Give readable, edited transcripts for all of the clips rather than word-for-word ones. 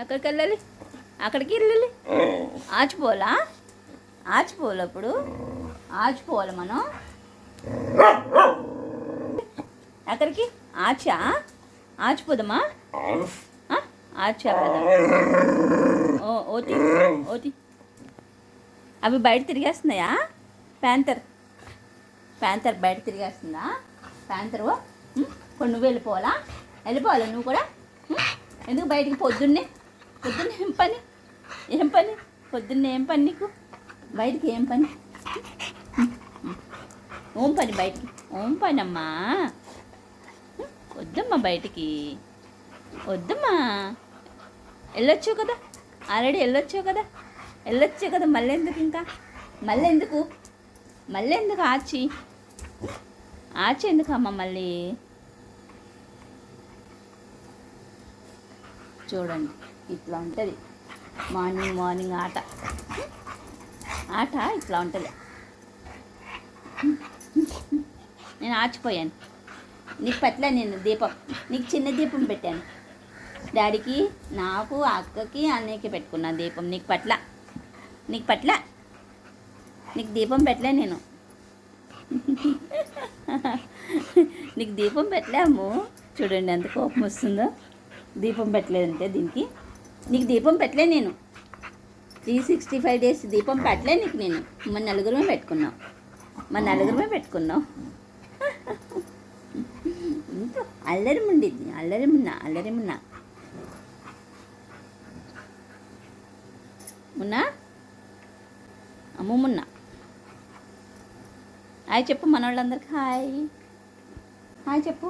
ఎక్కడికి వెళ్ళాలి? అక్కడికి వెళ్ళాలి. ఆచిపోవాలా? ఆచిపోవాలి. అప్పుడు ఆచిపోవాలి మనం. ఎక్కడికి? ఆచిపోదమ్మా. ఆచా కదా. ఓటి ఓటి. అవి బయట తిరిగేస్తున్నాయా? ప్యాంతర్ బయట తిరిగేస్తుందా? ప్యాంతరు కొన్ని నువ్వు వెళ్ళిపోవాలా? నువ్వు కూడా. ఎందుకు బయటికి? పొద్దున్నే ఏం పని పొద్దున్నే ఏం పని నీకు? బయటికి ఏం పని? ఓం పని బయటికి. ఓం పని అమ్మా. వద్దమ్మా బయటికి, వద్దమ్మా. వెళ్ళొచ్చావు కదా, ఆల్రెడీ వెళ్ళొచ్చావు కదా. మళ్ళీ ఎందుకు? ఇంకా మళ్ళీ ఎందుకు ఆచి ఎందుకు అమ్మ? మళ్ళీ చూడండి, ఇట్లా ఉంటుంది మార్నింగ్ ఆట ఇట్లా ఉంటుంది. నేను ఆచిపోయాను. నీకు పట్ల నేను నీకు చిన్న దీపం పెట్టాను. డాడీకి, నాకు, అక్కకి, అన్నయ్యకి పెట్టుకున్నాను దీపం. నీకు పట్ల నీకు దీపం పెట్టలే నేను. నీకు దీపం పెట్టలేము. చూడండి ఎంత కోపం వస్తుందో. దీపం పెట్టలేదంటే దీనికి. నీకు దీపం పెట్టలే నేను. 365 days దీపం పెట్టలే నీకు నేను. మన నలుగురమే పెట్టుకున్నాం. అల్లరి ముండిద్ది. అల్లరి మున్నా అమ్మ మున్నా. హాయ్ చెప్పు మన వాళ్ళందరికీ. హాయ్ చెప్పు.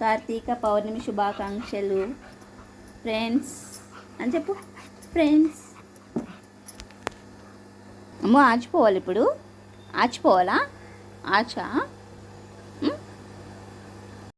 కార్తీక పౌర్ణమి శుభాకాంక్షలు ఫ్రెండ్స్ అని చెప్పు. ఫ్రెండ్స్. అమ్మో ఆచిపోవాలి ఇప్పుడు. ఆచిపోవాలా? ఆచా